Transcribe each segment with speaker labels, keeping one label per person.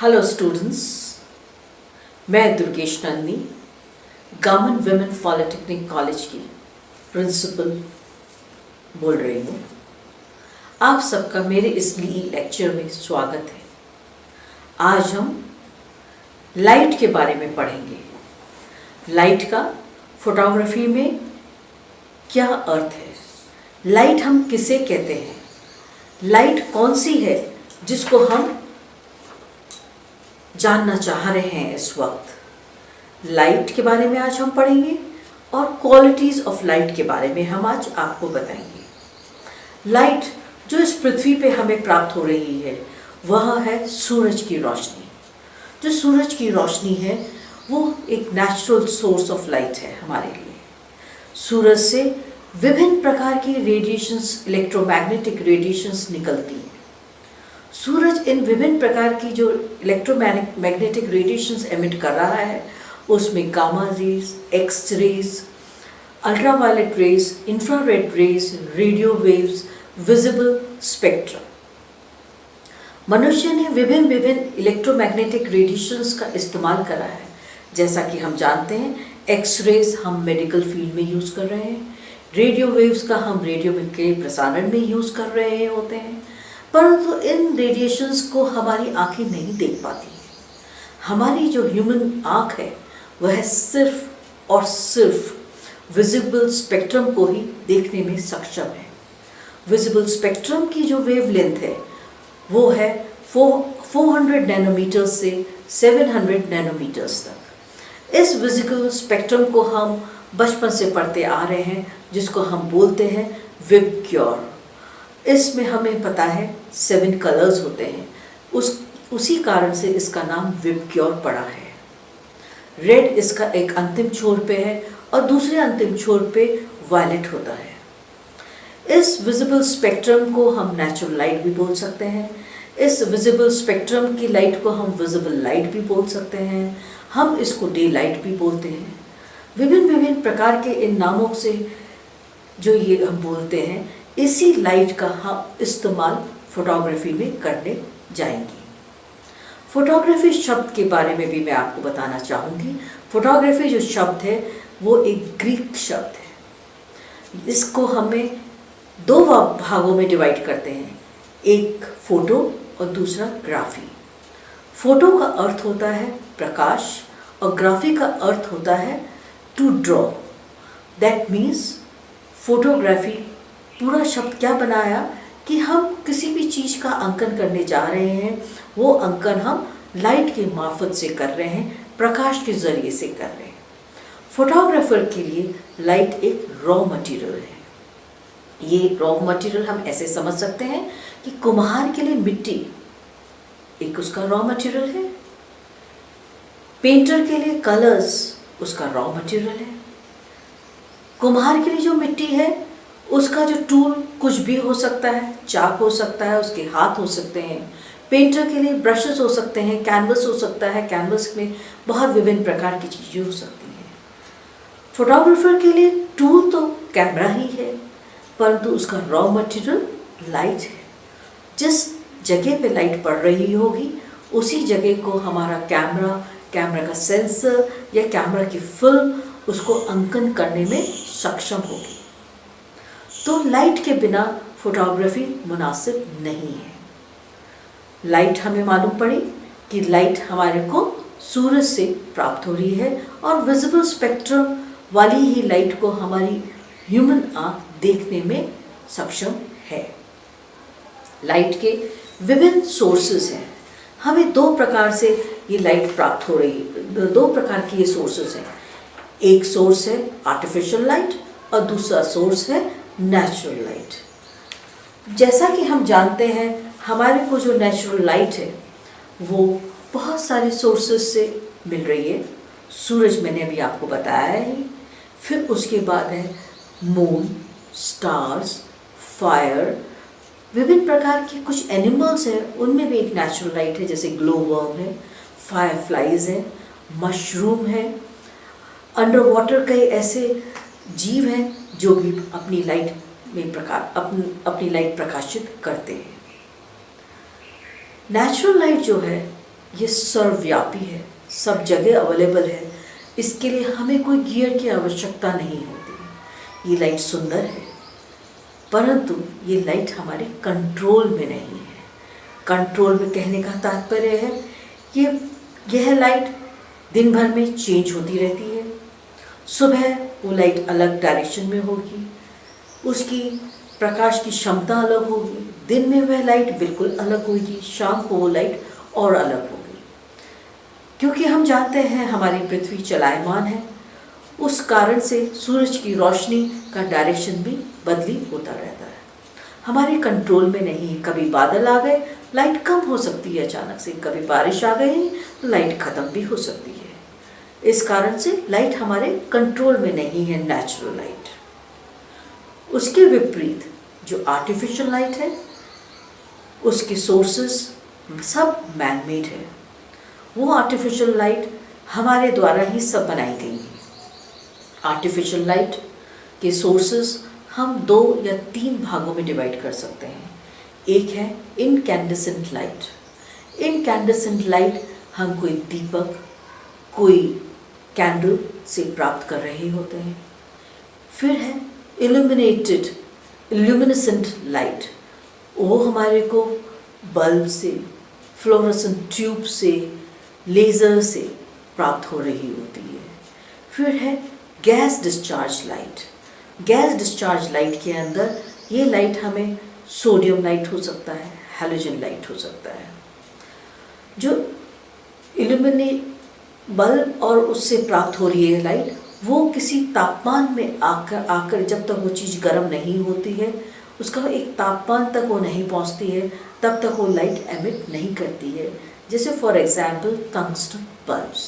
Speaker 1: Hello students, मैं Durgesh Nandi government women polytechnic college की principal बोल रही हूँ। आप सबका मेरे इस लेक्चर में स्वागत है। आज हम लाइट के बारे में पढ़ेंगे। लाइट का फोटोग्राफी में क्या अर्थ है, लाइट हम किसे कहते हैं, लाइट कौन सी है जिसको हम जानना चाह रहे हैं इस वक्त। लाइट के बारे में आज हम पढ़ेंगे और क्वालिटीज़ ऑफ लाइट के बारे में हम आज आपको बताएंगे। लाइट जो इस पृथ्वी पे हमें प्राप्त हो रही है वह है सूरज की रोशनी। जो सूरज की रोशनी है वो एक नेचुरल सोर्स ऑफ लाइट है हमारे लिए। सूरज से विभिन्न प्रकार की रेडिएशंस, इलेक्ट्रोमैग्नेटिक रेडिएशंस निकलती हैं। सूरज इन विभिन्न प्रकार की जो इलेक्ट्रोमैग्नेटिक रेडिएशंस एमिट कर रहा है उसमें gamma rays, x rays, ultraviolet rays, infrared rays, radio waves, visible spectrum. मनुष्य ने विभिन्न इलेक्ट्रोमैग्नेटिक रेडिएशंस का इस्तेमाल करा है। जैसा कि हम जानते हैं एक्स रेज हम मेडिकल फील्ड में यूज़ कर रहे हैं, रेडियो वेव्स का हम रेडियो के प्रसारण में यूज़ कर रहे होते हैं, परंतु इन रेडिएशंस को हमारी आंखें नहीं देख पाती हैं। हमारी जो ह्यूमन आँख है वह सिर्फ और सिर्फ विजिबल स्पेक्ट्रम को ही देखने में सक्षम है। विजिबल स्पेक्ट्रम की जो वेवलेंथ है वो है 400 नैनोमीटर्स से 700 नैनोमीटर्स तक। इस विजिबल स्पेक्ट्रम को हम बचपन से पढ़ते आ रहे हैं, जिसको हम बोलते हैं विबग्योर। इसमें हमें पता है 7 कलर्स होते हैं, उसी कारण से इसका नाम विबग्योर पड़ा है। रेड इसका एक अंतिम छोर पे है और दूसरे अंतिम छोर पे वायलेट होता है। इस विजिबल स्पेक्ट्रम को हम नेचुरल लाइट भी बोल सकते हैं। इस विजिबल स्पेक्ट्रम की लाइट को हम विजिबल लाइट भी बोल सकते हैं। हम इसको डे लाइट भी बोलते हैं। विभिन्न प्रकार के इन नामों से जो ये हम बोलते हैं, इसी लाइट का हम इस्तेमाल फोटोग्राफी में करने जाएंगे। फोटोग्राफी शब्द के बारे में भी मैं आपको बताना चाहूँगी। फोटोग्राफी जो शब्द है वो एक ग्रीक शब्द है। इसको हमें 2 भागों में डिवाइड करते हैं, एक फोटो और दूसरा ग्राफी। फोटो का अर्थ होता है प्रकाश और ग्राफी का अर्थ होता है to draw. That means photography पूरा शब्द क्या बनाया कि हम किसी भी चीज़ का अंकन करने जा रहे हैं, वो अंकन हम लाइट के मार्फत से कर रहे हैं, प्रकाश के ज़रिए से कर रहे हैं। फोटोग्राफर के लिए लाइट एक रॉ मटेरियल है। ये रॉ मटेरियल हम ऐसे समझ सकते हैं कि कुम्हार के लिए मिट्टी एक उसका रॉ मटेरियल है, पेंटर के लिए कलर्स उसका रॉ मटेरियल है, कुम्हार के लिए जो मिट्टी है उसका जो टूल कुछ भी हो सकता है, चाक हो सकता है, उसके हाथ हो सकते हैं। पेंटर के लिए ब्रशेस हो सकते हैं, कैनवस हो सकता है, कैनवस में बहुत विभिन्न प्रकार की चीज़ें हो सकती हैं। फोटोग्राफर के लिए टूल तो कैमरा ही है, परंतु उसका रॉ मटेरियल लाइट है। जिस जगह पे लाइट पड़ रही होगी उसी जगह को हमारा कैमरा का सेंसर या कैमरा की फिल्म उसको अंकन करने में सक्षम होगी। तो लाइट के बिना फोटोग्राफी मुनासिब नहीं है। लाइट हमें मालूम पड़ी कि लाइट हमारे को सूरज से प्राप्त हो रही है और विजिबल स्पेक्ट्रम वाली ही लाइट को हमारी ह्यूमन आँख देखने में सक्षम है। लाइट के विभिन्न सोर्सेज हैं। हमें 2 प्रकार से ये लाइट प्राप्त हो रही है, 2 प्रकार की ये सोर्सेज हैं। एक सोर्स है आर्टिफिशियल लाइट और दूसरा सोर्स है नेचुरल लाइट। जैसा कि हम जानते हैं हमारे को जो नेचुरल लाइट है वो बहुत सारे सोर्सेज से मिल रही है। सूरज मैंने अभी आपको बताया है, फिर उसके बाद है मून, स्टार्स, फायर, विभिन्न प्रकार के कुछ एनिमल्स हैं, उनमें भी एक नेचुरल लाइट है, जैसे ग्लो वर्म है, फायरफ्लाइज है, मशरूम है, अंडर वाटर कई ऐसे जीव हैं जो भी अपनी लाइट में अपनी लाइट प्रकाशित करते हैं। नेचुरल लाइट जो है ये सर्वव्यापी है, सब जगह अवेलेबल है। इसके लिए हमें कोई गियर की आवश्यकता नहीं होती। ये लाइट सुंदर है, परंतु ये लाइट हमारे कंट्रोल में नहीं है। कंट्रोल में कहने का तात्पर्य है कि यह लाइट दिन भर में चेंज होती रहती है। सुबह वो लाइट अलग डायरेक्शन में होगी, उसकी प्रकाश की क्षमता अलग होगी, दिन में वह लाइट बिल्कुल अलग होगी, शाम को वो लाइट और अलग होगी। क्योंकि हम जानते हैं हमारी पृथ्वी चलायमान है, उस कारण से सूरज की रोशनी का डायरेक्शन भी बदली होता रहता है। हमारे कंट्रोल में नहीं। कभी बादल आ गए, लाइट कम हो सकती है अचानक से, कभी बारिश आ गई तो लाइट ख़त्म भी हो सकती है। इस कारण से लाइट हमारे कंट्रोल में नहीं है, नेचुरल लाइट। उसके विपरीत जो आर्टिफिशियल लाइट है, उसके सोर्सेस सब मैन मेड है। वो आर्टिफिशियल लाइट हमारे द्वारा ही सब बनाई गई है। आर्टिफिशियल लाइट के सोर्सेस हम 2 या 3 भागों में डिवाइड कर सकते हैं। एक है इनकैंडेसेंट लाइट। इनकैंडेसेंट लाइट हम कोई दीपक, कोई कैंडल से प्राप्त कर रहे होते हैं। फिर है इल्यूमिनेसेंट लाइट। वो हमारे को बल्ब से, फ्लोरोसेंट ट्यूब से, लेज़र से प्राप्त हो रही होती है। फिर है gas discharge light. Gas discharge light के अंदर ये लाइट हमें सोडियम लाइट हो सकता है, हैलोजन लाइट हो सकता है। जो बल्ब और उससे प्राप्त हो रही है लाइट, वो किसी तापमान में आकर जब तक वो चीज़ गर्म नहीं होती है, उसका एक तापमान तक वो नहीं पहुंचती है, तब तक वो लाइट एमिट नहीं करती है। जैसे फॉर एग्जांपल टंगस्टन बल्ब्स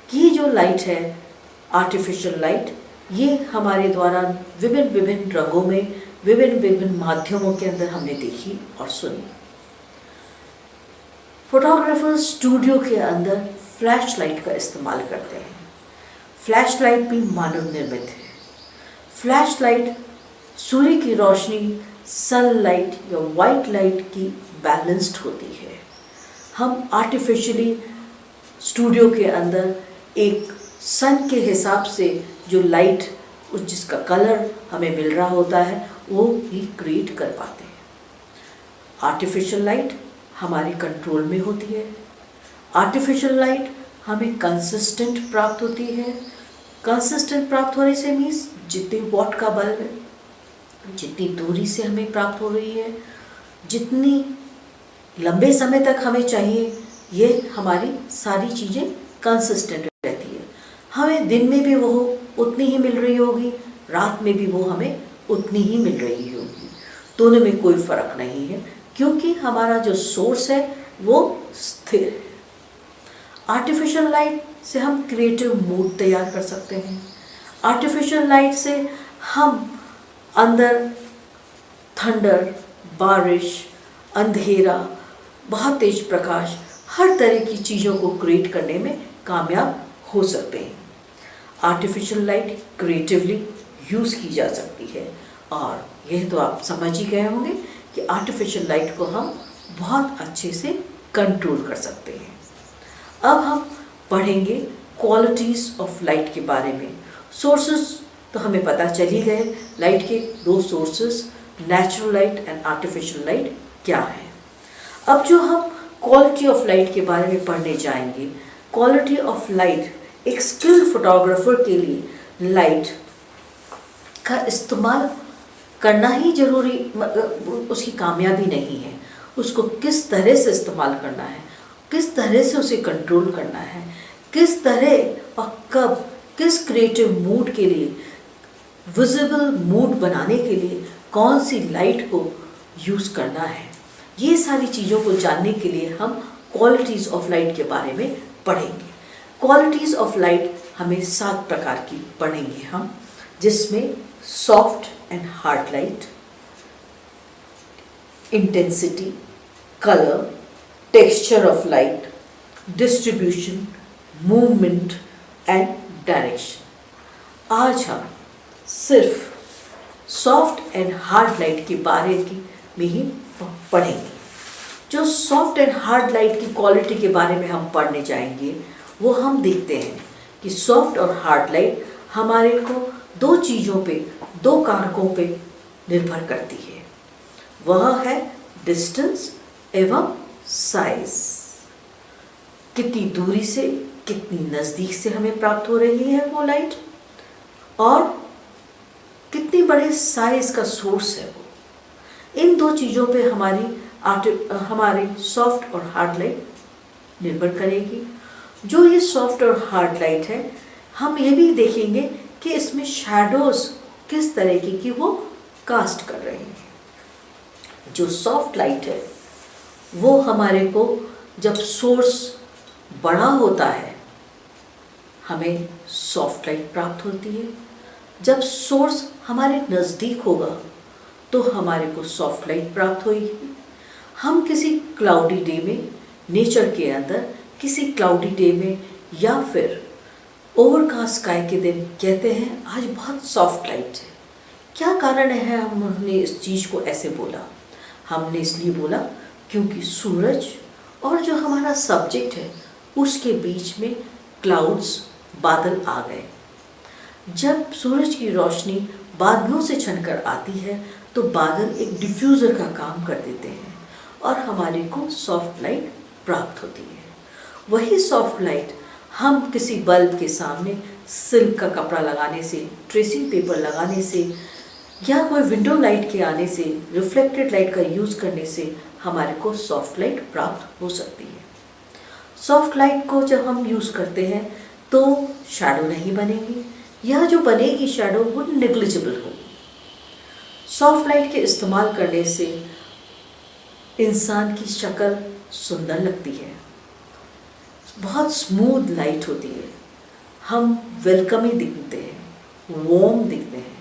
Speaker 1: की जो लाइट है, आर्टिफिशियल लाइट, ये हमारे द्वारा विभिन्न रंगों में, विभिन्न माध्यमों के अंदर हमने देखी और सुनी। फोटोग्राफर्स स्टूडियो के अंदर फ्लैश लाइट का इस्तेमाल करते हैं। फ्लैश लाइट भी मानव निर्मित है। फ्लैश लाइट सूर्य की रोशनी, सनलाइट या वाइट लाइट की बैलेंस्ड होती है। हम आर्टिफिशियली स्टूडियो के अंदर एक सन के हिसाब से जो लाइट, जिसका कलर हमें मिल रहा होता है, वो ही क्रिएट कर पाते हैं। आर्टिफिशियल लाइट हमारे कंट्रोल में होती है। आर्टिफिशियल लाइट हमें कंसिस्टेंट प्राप्त होती है। कंसिस्टेंट प्राप्त होने से मीन्स जितनी वॉट का बल्ब है, जितनी दूरी से हमें प्राप्त हो रही है, जितनी लंबे समय तक हमें चाहिए, ये हमारी सारी चीज़ें कंसिस्टेंट रहती है। हमें दिन में भी वो उतनी ही मिल रही होगी, रात में भी वो हमें उतनी ही मिल रही होगी। दोनों में कोई फ़र्क नहीं है, क्योंकि हमारा जो सोर्स है वो स्थिर है। आर्टिफिशियल लाइट से हम क्रिएटिव मूड तैयार कर सकते हैं। आर्टिफिशियल लाइट से हम अंदर थंडर, बारिश, अंधेरा, बहुत तेज प्रकाश, हर तरह की चीज़ों को क्रिएट करने में कामयाब हो सकते हैं। आर्टिफिशियल लाइट क्रिएटिवली यूज़ की जा सकती है, और यह तो आप समझ ही गए होंगे कि आर्टिफिशियल लाइट को हम बहुत अच्छे से कंट्रोल कर सकते हैं। अब हम पढ़ेंगे क्वालिटीज़ ऑफ लाइट के बारे में। सोर्सेस तो हमें पता चल ही गए, लाइट के 2 sources, natural light and artificial light क्या है। अब जो हम क्वालिटी ऑफ लाइट के बारे में पढ़ने जाएंगे, क्वालिटी ऑफ लाइट, एक स्किल्ड फोटोग्राफर के लिए लाइट का इस्तेमाल करना ही जरूरी, उसकी कामयाबी नहीं है। उसको किस तरह से इस्तेमाल करना है, किस तरह से उसे कंट्रोल करना है, किस तरह और कब, किस क्रिएटिव मूड के लिए, विजिबल मूड बनाने के लिए कौन सी लाइट को यूज़ करना है, ये सारी चीज़ों को जानने के लिए हम क्वालिटीज़ ऑफ लाइट के बारे में पढ़ेंगे। क्वालिटीज़ ऑफ लाइट हमें 7 प्रकार की पढ़ेंगे हम, जिसमें soft and hard light, intensity, colour, texture of light, distribution, movement and direction. आज हम सिर्फ सॉफ्ट एंड हार्ड लाइट के बारे में ही पढ़ेंगे। जो सॉफ्ट एंड हार्ड लाइट की क्वालिटी के बारे में हम पढ़ने जाएंगे, वो हम देखते हैं कि सॉफ्ट और हार्ड लाइट हमारे को दो चीज़ों पे, दो कारकों पे निर्भर करती है। वह है डिस्टेंस एवं साइज। कितनी दूरी से, कितनी नज़दीक से हमें प्राप्त हो रही है वो लाइट, और कितनी बड़े साइज का सोर्स है वो। इन दो चीज़ों पे हमारी सॉफ्ट और हार्ड लाइट निर्भर करेगी। जो ये सॉफ्ट और हार्ड लाइट है, हम ये भी देखेंगे कि इसमें शैडोज किस तरीके की वो कास्ट कर रहे हैं। जो सॉफ्ट लाइट है वो हमारे को जब सोर्स बड़ा होता है हमें सॉफ्ट लाइट प्राप्त होती है। जब सोर्स हमारे नज़दीक होगा तो हमारे को सॉफ्ट लाइट प्राप्त होगी। हम किसी क्लाउडी डे में, नेचर के अंदर किसी क्लाउडी डे में या फिर ओवरकास्ट स्काई के दिन कहते हैं आज बहुत सॉफ्ट लाइट है। क्या कारण है हमने इस चीज़ को ऐसे बोला? हमने इसलिए बोला क्योंकि सूरज और जो हमारा सब्जेक्ट है उसके बीच में क्लाउड्स, बादल आ गए। जब सूरज की रोशनी बादलों से छनकर आती है तो बादल एक डिफ्यूज़र का काम कर देते हैं और हमारे को सॉफ्ट लाइट प्राप्त होती है। वही सॉफ्ट लाइट हम किसी बल्ब के सामने सिल्क का कपड़ा लगाने से, ट्रेसिंग पेपर लगाने से या कोई विंडो लाइट के आने से, रिफ्लेक्टेड लाइट का यूज़ करने से हमारे को सॉफ्ट लाइट प्राप्त हो सकती है। सॉफ्ट लाइट को जब हम यूज़ करते हैं तो शैडो नहीं बनेगी, या जो बनेगी शैडो वो नेग्लिजिबल होगी। सॉफ्ट लाइट के इस्तेमाल करने से इंसान की शक्ल सुंदर लगती है, बहुत स्मूथ लाइट होती है, हम वेलकमिंग दिखते हैं, वार्म दिखते हैं,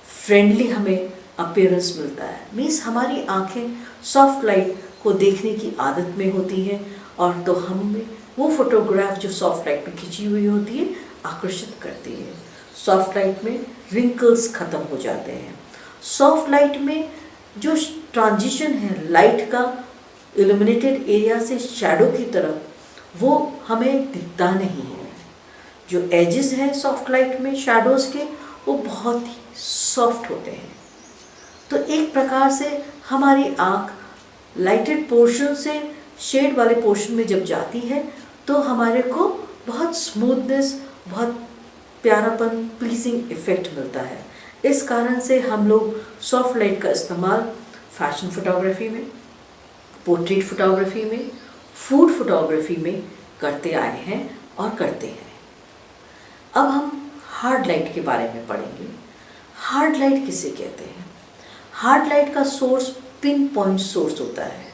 Speaker 1: फ्रेंडली हमें अपीयरेंस मिलता है। मीन्स हमारी आंखें सॉफ्ट लाइट को देखने की आदत में होती हैं और तो हमें वो फोटोग्राफ जो सॉफ्ट लाइट में खिंची हुई होती है आकर्षित करती है। सॉफ्ट लाइट में रिंकल्स ख़त्म हो जाते हैं। सॉफ्ट लाइट में जो ट्रांजिशन है लाइट का इल्यूमिनेटेड एरिया से शैडो की तरफ, वो हमें दिखता नहीं है। जो एजेस हैं सॉफ्ट लाइट में शैडोज़ के, वो बहुत ही सॉफ्ट होते हैं। तो एक प्रकार से हमारी आँख लाइटेड पोर्शन से शेड वाले पोर्शन में जब जाती है तो हमारे को बहुत स्मूथनेस, बहुत प्यारापन, प्लीजिंग इफ़ेक्ट मिलता है। इस कारण से हम लोग सॉफ्ट लाइट का इस्तेमाल फैशन फोटोग्राफी में, पोर्ट्रेट फोटोग्राफी में, फूड फोटोग्राफी में करते आए हैं और करते हैं। अब हम हार्ड लाइट के बारे में पढ़ेंगे। हार्ड लाइट किसे कहते हैं? हार्ड लाइट का सोर्स पिन पॉइंट सोर्स होता है।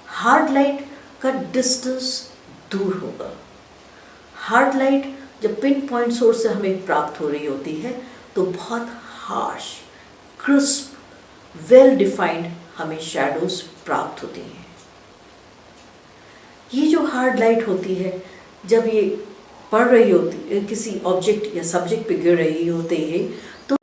Speaker 1: हार्ड लाइट का डिस्टेंस दूर होगा। हार्ड लाइट जब पिन पॉइंट सोर्स से हमें प्राप्त हो रही होती है तो बहुत हार्श, क्रिस्प, वेल डिफाइंड हमें शैडोज प्राप्त होती हैं। ये जो हार्ड लाइट होती है जब ये पड़ रही होती है, किसी ऑब्जेक्ट या सब्जेक्ट पे गिर रही होती है